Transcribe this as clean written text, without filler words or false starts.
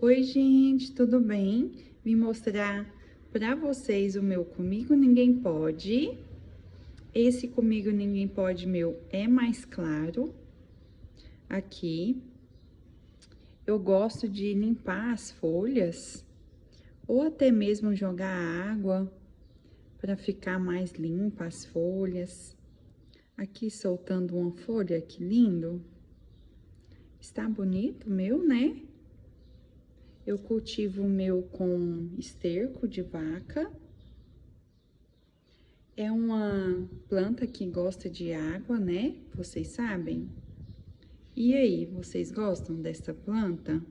Oi, gente, tudo bem? Vim mostrar para vocês o meu Comigo Ninguém Pode. Esse Comigo Ninguém Pode meu é mais claro. Aqui, eu gosto de limpar as folhas ou até mesmo jogar água para ficar mais limpa as folhas. Aqui soltando uma folha, que lindo. Está bonito meu, né? Eu cultivo o meu com esterco de vaca. É uma planta que gosta de água, né? Vocês sabem? E aí, vocês gostam dessa planta?